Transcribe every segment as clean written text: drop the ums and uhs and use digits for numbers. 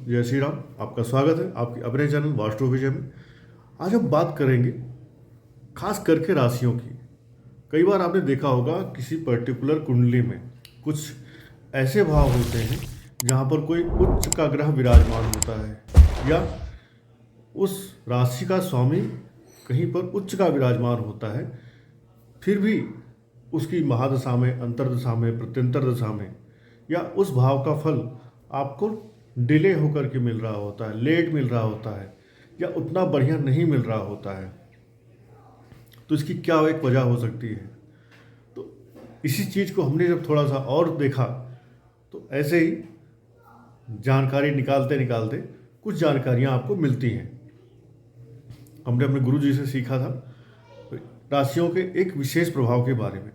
जय श्री राम। आपका स्वागत है आपके अपने चैनल वास्तु विजय में। आज हम बात करेंगे खास करके राशियों की। कई बार आपने देखा होगा किसी पर्टिकुलर कुंडली में कुछ ऐसे भाव होते हैं जहाँ पर कोई उच्च का ग्रह विराजमान होता है या उस राशि का स्वामी कहीं पर उच्च का विराजमान होता है, फिर भी उसकी महादशा में, अंतर्दशा में, प्रत्यंतर दशा में या उस भाव का फल आपको डिले होकर के मिल रहा होता है, लेट मिल रहा होता है या उतना बढ़िया नहीं मिल रहा होता है। तो इसकी क्या एक वजह हो सकती है? तो इसी चीज़ को हमने जब थोड़ा सा और देखा तो ऐसे ही जानकारी निकालते निकालते कुछ जानकारियाँ आपको मिलती हैं। हमने अपने गुरु जी से सीखा था राशियों के एक विशेष प्रभाव के बारे में।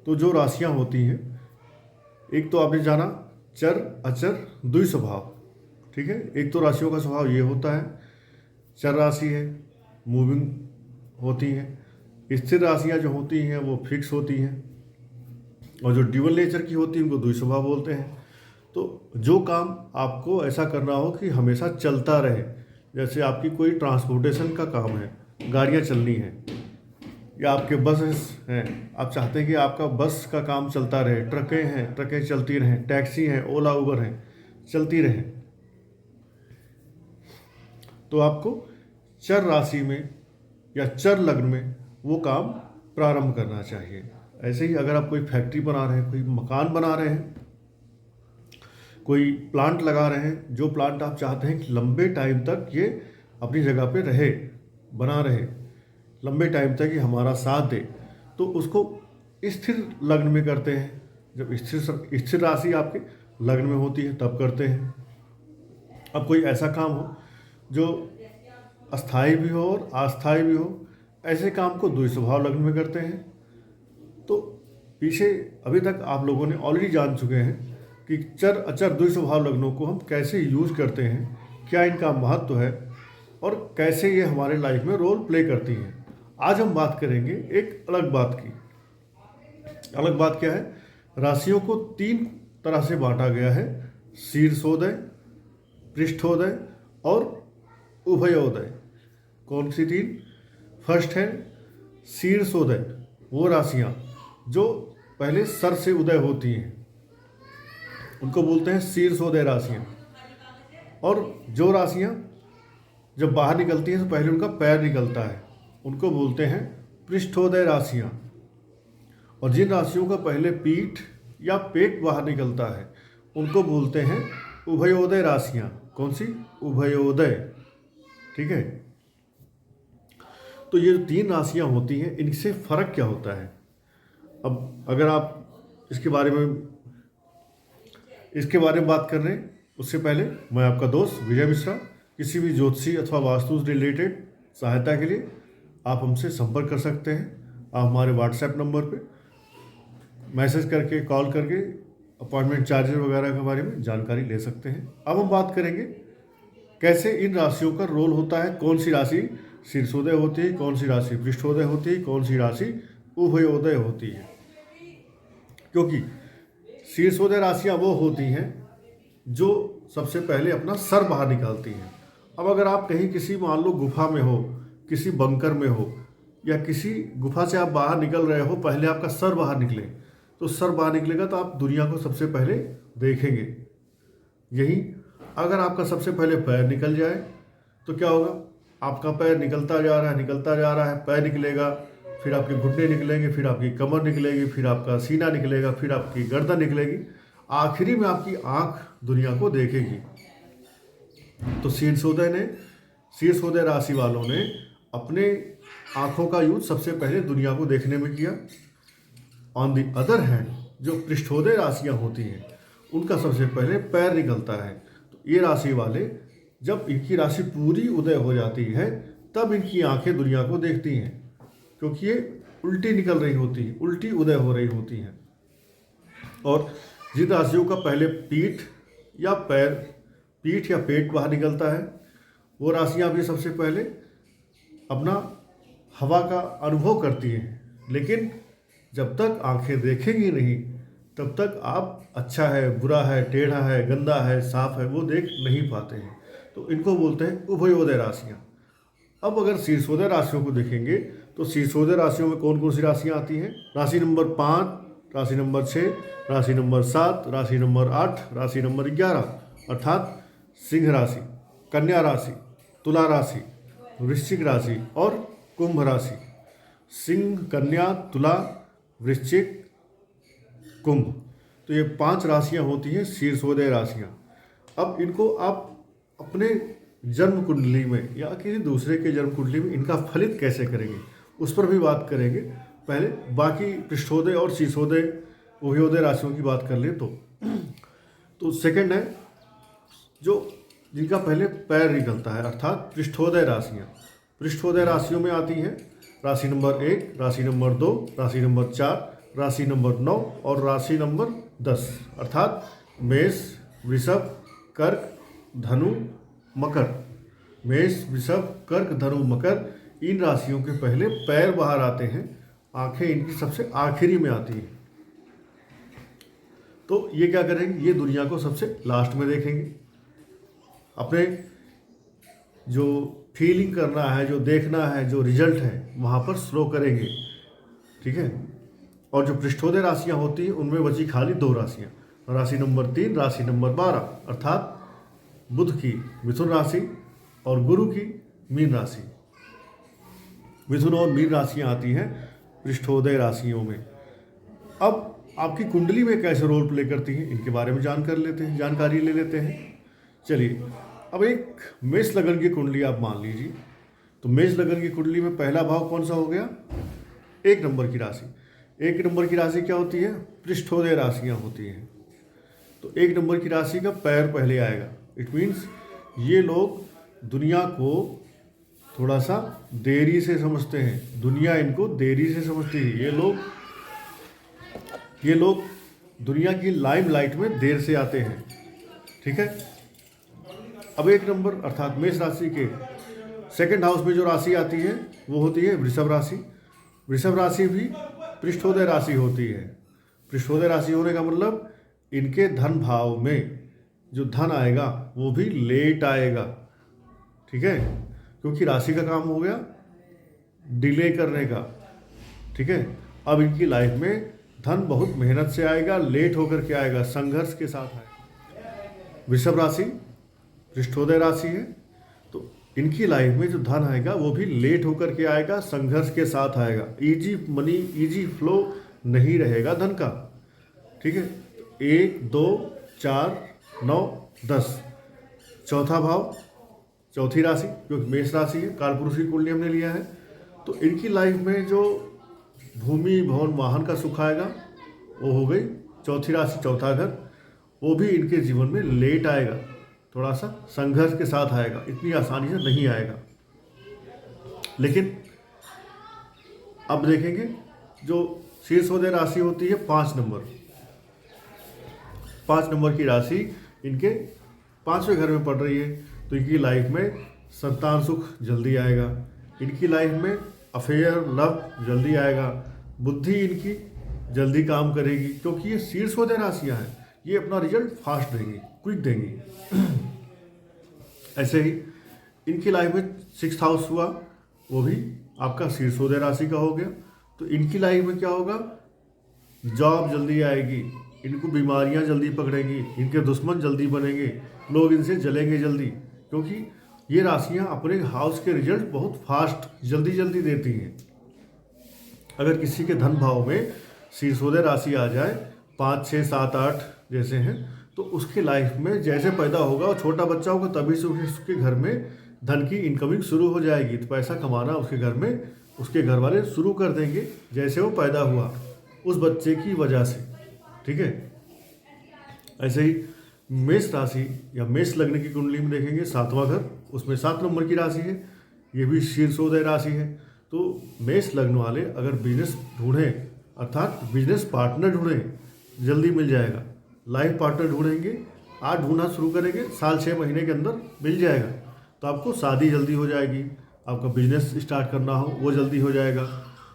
तो जो राशियाँ होती हैं, एक तो आपने जाना चर अचर द्वि स्वभाव, ठीक है। एक तो राशियों का स्वभाव ये होता है, चर राशि है, मूविंग होती हैं। स्थिर राशियाँ जो होती हैं वो फिक्स होती हैं, और जो ड्यूअल नेचर की होती हैं उनको द्वि स्वभाव बोलते हैं। तो जो काम आपको ऐसा करना हो कि हमेशा चलता रहे, जैसे आपकी कोई ट्रांसपोर्टेशन का काम है, गाड़ियाँ चलनी हैं या आपके बसेस हैं, आप चाहते हैं कि आपका बस का काम चलता रहे, ट्रकें हैं, ट्रकें चलती रहें, टैक्सी हैं, ओला उबर हैं, चलती रहें, तो आपको चर राशि में या चर लग्न में वो काम प्रारंभ करना चाहिए। ऐसे ही अगर आप कोई फैक्ट्री बना रहे हैं, कोई मकान बना रहे हैं, कोई प्लांट लगा रहे हैं, जो प्लांट आप चाहते हैं कि लंबे टाइम तक ये अपनी जगह पे रहे, बना रहे, लंबे टाइम तक ये हमारा साथ दे, तो उसको स्थिर लग्न में करते हैं। जब स्थिर राशि आपके लग्न में होती है तब करते हैं। अब कोई ऐसा काम हो जो अस्थाई भी हो और अस्थाई भी हो, ऐसे काम को द्वि स्वभाव लग्न में करते हैं। तो पीछे अभी तक आप लोगों ने ऑलरेडी जान चुके हैं कि चर अचर द्वि स्वभाव लग्नों को हम कैसे यूज करते हैं, क्या इनका महत्व है और कैसे ये हमारे लाइफ में रोल प्ले करती हैं। आज हम बात करेंगे एक अलग बात की। अलग बात क्या है? राशियों को 3 तरह से बांटा गया है, शीर्षोदय, पृष्ठोदय और उभयोदय। कौन सी 3? फर्स्ट है शीर्षोदय, वो राशियाँ जो पहले सर से उदय होती हैं उनको बोलते हैं शीर्षोदय राशियाँ। और जो राशियाँ जब बाहर निकलती हैं तो पहले उनका पैर निकलता है, उनको बोलते हैं पृष्ठोदय राशियाँ। और जिन राशियों का पहले पीठ या पेट बाहर निकलता है उनको बोलते हैं उभयोदय राशियाँ। कौन सी? उभयोदय, ठीक है। तो ये जो 3 राशियाँ होती हैं, इनसे फर्क क्या होता है? अब अगर आप इसके बारे में बात कर रहे हैं, उससे पहले मैं आपका दोस्त विजय मिश्रा। किसी भी ज्योतिषी अथवा वास्तु से रिलेटेड सहायता के लिए आप हमसे संपर्क कर सकते हैं। आप हमारे व्हाट्सएप नंबर पे मैसेज करके, कॉल करके अपॉइंटमेंट चार्जेस वगैरह के बारे में जानकारी ले सकते हैं। अब हम बात करेंगे कैसे इन राशियों का रोल होता है, कौन सी राशि शीर्षोदय होती है, कौन सी राशि पृष्ठोदय होती है, कौन सी राशि उभयोदय होती है। क्योंकि शीर्षोदय राशियाँ वो होती हैं जो सबसे पहले अपना सर बाहर निकालती हैं। अब अगर आप कहीं किसी मान लो गुफा में हो, किसी बंकर में हो या किसी गुफा से आप बाहर निकल रहे हो, पहले आपका सर बाहर निकले, तो सर बाहर निकलेगा तो आप दुनिया को सबसे पहले देखेंगे। यही अगर आपका सबसे पहले पैर निकल जाए तो क्या होगा? आपका पैर निकलता जा रहा है, पैर निकलेगा, फिर आपके घुटने निकलेंगे, फिर आपकी कमर निकलेगी, फिर आपका सीना निकलेगा, फिर आपकी गर्दन निकलेगी, आखिरी में आपकी आँख दुनिया को देखेगी। तो शीर्षोदय राशि वालों ने अपने आँखों का यूज सबसे पहले दुनिया को देखने में किया। ऑन दी अदर हैंड जो पृष्ठोदय राशियाँ होती हैं उनका सबसे पहले पैर निकलता है। तो ये राशि वाले जब इनकी राशि पूरी उदय हो जाती है तब इनकी आंखें दुनिया को देखती हैं, क्योंकि ये उल्टी निकल रही होती है, उल्टी उदय हो रही होती हैं। और जिन राशियों का पहले पीठ या पेट बाहर निकलता है, वो राशियाँ भी सबसे पहले अपना हवा का अनुभव करती हैं। लेकिन जब तक आंखें देखेंगी नहीं तब तक आप अच्छा है, बुरा है, टेढ़ा है, गंदा है, साफ है, वो देख नहीं पाते हैं। तो इनको बोलते हैं उभयोदय राशियाँ। अब अगर शीर्षोदय राशियों को देखेंगे तो शीर्षोदय राशियों में कौन कौन सी राशियाँ आती हैं? राशि नंबर 5, राशि नंबर 6, राशि नंबर 7, राशि नंबर 8, राशि नंबर 11, अर्थात सिंह राशि, कन्या राशि, तुला राशि, वृश्चिक राशि और कुंभ राशि। सिंह, कन्या, तुला, वृश्चिक, कुंभ, तो ये 5 राशियां होती हैं शीर्षोदय राशियां। अब इनको आप अपने जन्म कुंडली में या किसी दूसरे के जन्म कुंडली में इनका फलित कैसे करेंगे उस पर भी बात करेंगे। पहले बाकी पृष्ठोदय और शीर्षोदय उभयोदय राशियों की बात कर लें तो सेकंड है जो जिनका पहले पैर निकलता है, अर्थात पृष्ठोदय राशियाँ। पृष्ठोदय राशियों में आती हैं राशि नंबर 1, राशि नंबर 2, राशि नंबर 4, राशि नंबर 9 और राशि नंबर 10, अर्थात मेष, वृषभ, कर्क, धनु, मकर। मेष, वृषभ, कर्क, धनु, मकर, इन राशियों के पहले पैर बाहर आते हैं, आंखें इनकी सबसे आखिरी में आती हैं। तो ये क्या करेंगे, ये दुनिया को सबसे लास्ट में देखेंगे। अपने जो फीलिंग करना है, जो देखना है, जो रिजल्ट है वहाँ पर स्लो करेंगे, ठीक है। और जो पृष्ठोदय राशियाँ होती हैं उनमें बची खाली 2 राशियाँ, राशि नंबर 3, राशि नंबर 12, अर्थात बुध की मिथुन राशि और गुरु की मीन राशि। मिथुन और मीन राशियाँ आती हैं पृष्ठोदय राशियों में। अब आपकी कुंडली में कैसे रोल प्ले करती हैं इनके बारे में जानकारी ले लेते हैं। चलिए, अब एक मेष लगन की कुंडली आप मान लीजिए। तो मेष लगन की कुंडली में पहला भाव कौन सा हो गया? 1 नंबर की राशि। 1 नंबर की राशि क्या होती है? पृष्ठोदय राशियाँ होती हैं। तो 1 नंबर की राशि का पैर पहले आएगा। इट मीन्स ये लोग दुनिया को थोड़ा सा देरी से समझते हैं, दुनिया इनको देरी से समझती है। ये लोग दुनिया की लाइमलाइट में देर से आते हैं, ठीक है। अब 1 नंबर अर्थात मेष राशि के सेकंड हाउस में जो राशि आती है वो होती है वृषभ राशि। वृषभ राशि भी पृष्ठोदय राशि होती है। पृष्ठोदय राशि होने का मतलब इनके धन भाव में जो धन आएगा वो भी लेट आएगा, ठीक है, क्योंकि राशि का काम हो गया डिले करने का, ठीक है। अब इनकी लाइफ में धन बहुत मेहनत से आएगा, लेट होकर के आएगा, संघर्ष के साथ आएगा। वृषभ राशि पृष्ठोदय राशि है, तो इनकी लाइफ में जो धन आएगा वो भी लेट होकर के आएगा, संघर्ष के साथ आएगा। इजी मनी, इजी फ्लो नहीं रहेगा धन का, ठीक है। 1, 2, 4, 9, 10 चौथा भाव, चौथी राशि क्योंकि मेष राशि है, कालपुरुष की कुंडली हमने लिया है। तो इनकी लाइफ में जो भूमि, भवन, वाहन का सुख आएगा वो हो गई चौथी राशि, चौथा घर। वो भी इनके जीवन में लेट आएगा, थोड़ा सा संघर्ष के साथ आएगा, इतनी आसानी से नहीं आएगा। लेकिन अब देखेंगे जो शीर्षोदय राशि होती है 5 नंबर, 5 नंबर की राशि इनके 5वें घर में पड़ रही है, तो इनकी लाइफ में संतान सुख जल्दी आएगा। इनकी लाइफ में अफेयर, लव जल्दी आएगा। बुद्धि इनकी जल्दी काम करेगी क्योंकि ये शीर्षोदय राशियाँ हैं, ये अपना रिजल्ट फास्ट देंगी, क्विक देंगी। ऐसे ही इनकी लाइफ में 6th हाउस हुआ, वो भी आपका शीर्षोदय राशि का हो गया। तो इनकी लाइफ में क्या होगा? जॉब जल्दी आएगी, इनको बीमारियां जल्दी पकड़ेंगी, इनके दुश्मन जल्दी बनेंगे, लोग इनसे जलेंगे जल्दी, क्योंकि ये राशियां अपने हाउस के रिजल्ट बहुत फास्ट जल्दी जल्दी देती हैं। अगर किसी के धन भाव में शीर्षोदय राशि आ जाए 5, 6, 7, 8 जैसे हैं, तो उसके लाइफ में जैसे पैदा होगा और छोटा बच्चा होगा तभी से उसके घर में धन की इनकमिंग शुरू हो जाएगी। तो पैसा कमाना उसके घर में उसके घर वाले शुरू कर देंगे जैसे वो पैदा हुआ उस बच्चे की वजह से, ठीक है। ऐसे ही मेष राशि या मेष लग्न की कुंडली में देखेंगे 7वां घर, उसमें 7 नंबर की राशि है, ये भी शीर्षोदय राशि है। तो मेष लग्न वाले अगर बिजनेस ढूंढें, अर्थात बिजनेस पार्टनर ढूंढें, जल्दी मिल जाएगा। लाइफ पार्टनर ढूंढेंगे, आज ढूंढना शुरू करेंगे, साल 6 महीने के अंदर मिल जाएगा। तो आपको शादी जल्दी हो जाएगी, आपका बिजनेस स्टार्ट करना हो वो जल्दी हो जाएगा,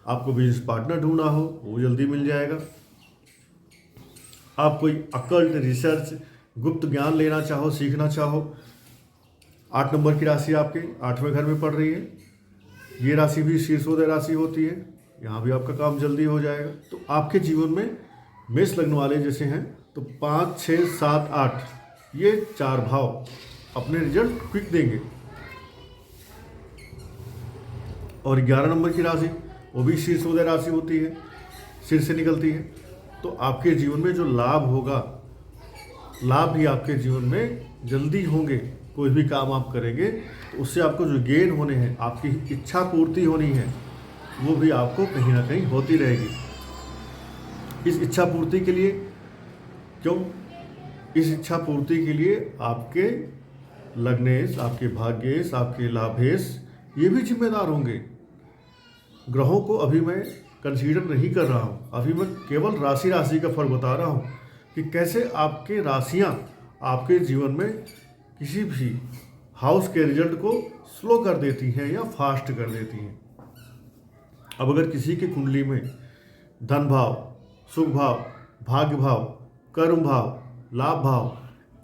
आपको बिजनेस पार्टनर ढूंढना हो वो जल्दी मिल जाएगा। आप कोई अकल्ट रिसर्च गुप्त ज्ञान लेना चाहो, सीखना चाहो, 8 नंबर की राशि आपके 8वें घर में पड़ रही है। ये राशि भी शीर्षोदय राशि होती है, यहाँ भी आपका काम जल्दी हो जाएगा। तो आपके जीवन में मेष लग्न वाले जैसे हैं तो 5, 6, 7, 8 ये 4 भाव अपने रिजल्ट क्विक देंगे। और 11 नंबर की राशि वो भी शीर्षोदय राशि होती है, सिर से निकलती है। तो आपके जीवन में जो लाभ होगा, लाभ भी आपके जीवन में जल्दी होंगे। कोई भी काम आप करेंगे तो उससे आपको जो गेन होने हैं, आपकी इच्छा पूर्ति होनी है, वो भी आपको कहीं ना कहीं होती रहेगी। इस इच्छा पूर्ति के लिए इस इच्छा पूर्ति के लिए आपके लग्नेश, आपके भाग्येश, आपके लाभेश ये भी जिम्मेदार होंगे। ग्रहों को अभी मैं कंसीडर नहीं कर रहा हूँ, अभी मैं केवल राशि का फल बता रहा हूँ कि कैसे आपके राशियाँ आपके जीवन में किसी भी हाउस के रिजल्ट को स्लो कर देती हैं या फास्ट कर देती हैं। अब अगर किसी की कुंडली में धन भाव, सुख भाव, भाग्य भाव, कर्म भाव, लाभ भाव,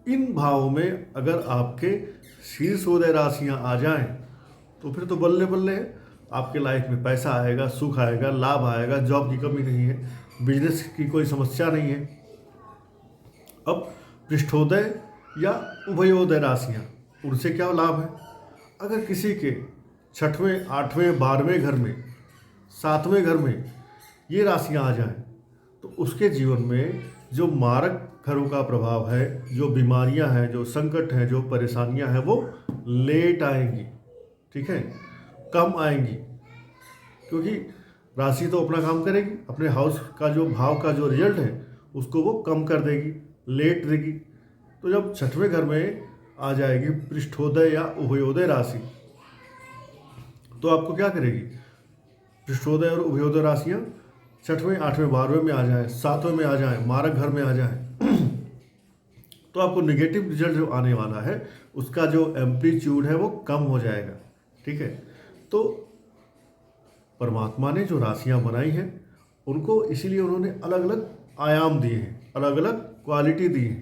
इन भावों में अगर आपके शीर्षोदय राशियाँ आ जाएं तो फिर तो बल्ले बल्ले है, आपके लाइफ में पैसा आएगा, सुख आएगा, लाभ आएगा, जॉब की कमी नहीं है, बिजनेस की कोई समस्या नहीं है। अब पृष्ठोदय या उभयोदय राशियाँ, उनसे क्या लाभ है? अगर किसी के 6वें, 8वें, 12वें घर में, 7वें घर में ये राशियाँ आ जाएं तो उसके जीवन में जो मारक घरों का प्रभाव है, जो बीमारियां हैं, जो संकट हैं, जो परेशानियां हैं, वो लेट आएंगी, ठीक है, कम आएंगी। क्योंकि राशि तो अपना काम करेगी, अपने हाउस का जो भाव का जो रिजल्ट है उसको वो कम कर देगी, लेट देगी। तो जब 6वें घर में आ जाएगी पृष्ठोदय या उभयोदय राशि तो आपको क्या करेगी? पृष्ठोदय और उभयोदय राशियाँ 6वें, 8वें, 12वें में आ जाएं, 7वें में आ जाएं, मारक घर में आ जाएं तो आपको नेगेटिव रिजल्ट जो आने वाला है उसका जो एम्पलीट्यूड है वो कम हो जाएगा, ठीक है। तो परमात्मा ने जो राशियाँ बनाई हैं उनको इसीलिए उन्होंने अलग अलग आयाम दिए हैं, अलग अलग क्वालिटी दी है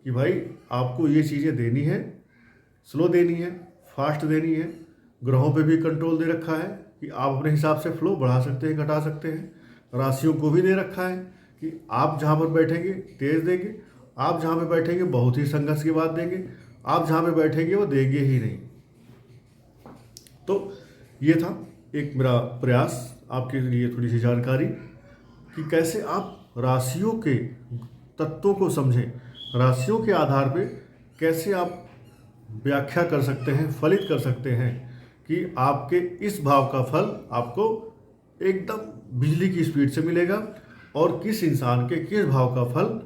कि भाई आपको ये चीज़ें देनी है, स्लो देनी है, फास्ट देनी है। ग्रहों पे भी कंट्रोल दे रखा है कि आप अपने हिसाब से फ्लो बढ़ा सकते हैं, घटा सकते हैं। राशियों को भी दे रखा है कि आप जहाँ पर बैठेंगे तेज देंगे, आप जहाँ पे बैठेंगे बहुत ही संघर्ष की बात देंगे, आप जहाँ पे बैठेंगे वो देंगे ही नहीं। तो ये था एक मेरा प्रयास आपके लिए, थोड़ी सी जानकारी कि कैसे आप राशियों के तत्वों को समझें, राशियों के आधार पे कैसे आप व्याख्या कर सकते हैं, फलित कर सकते हैं कि आपके इस भाव का फल आपको एकदम बिजली की स्पीड से मिलेगा और किस इंसान के किस भाव का फल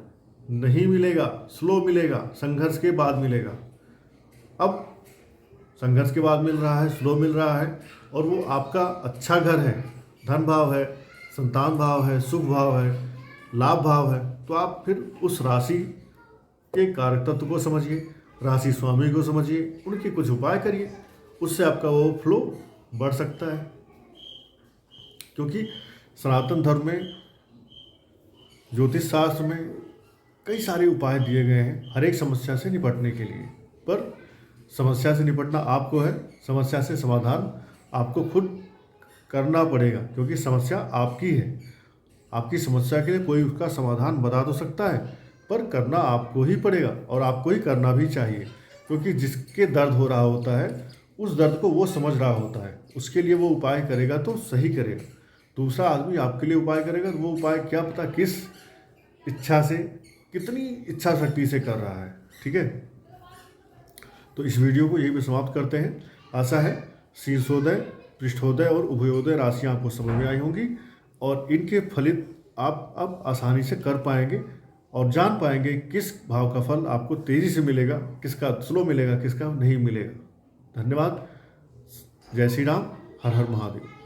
नहीं मिलेगा, स्लो मिलेगा, संघर्ष के बाद मिलेगा। अब संघर्ष के बाद मिल रहा है, स्लो मिल रहा है और वो आपका अच्छा घर है, धन भाव है, संतान भाव है, सुख भाव है, लाभ भाव है, तो आप फिर उस राशि के कारक तत्व को समझिए, राशि स्वामी को समझिए, उनके कुछ उपाय करिए, उससे आपका वो फ्लो बढ़ सकता है। क्योंकि सनातन धर्म में, ज्योतिष शास्त्र में कई सारे उपाय दिए गए हैं हर एक समस्या से निपटने के लिए, पर समस्या से निपटना आपको है, समस्या से समाधान आपको खुद करना पड़ेगा, क्योंकि समस्या आपकी है। आपकी समस्या के लिए कोई उसका समाधान बता तो सकता है, पर करना आपको ही पड़ेगा और आपको ही करना भी चाहिए, क्योंकि जिसके दर्द हो रहा होता है उस दर्द को वो समझ रहा होता है, उसके लिए वो उपाय करेगा तो सही करेगा। दूसरा आदमी आपके लिए उपाय करेगा तो वो उपाय क्या पता किस इच्छा से, कितनी इच्छा शक्ति से कर रहा है, ठीक है। तो इस वीडियो को यही पे समाप्त करते हैं। आशा है शीर्षोदय, पृष्ठोदय और उभयोदय राशियाँ आपको समझ में आई होंगी और इनके फलित आप अब आसानी से कर पाएंगे और जान पाएंगे किस भाव का फल आपको तेज़ी से मिलेगा, किसका स्लो मिलेगा, किसका नहीं मिलेगा। धन्यवाद। जय श्री राम। हर हर महादेव।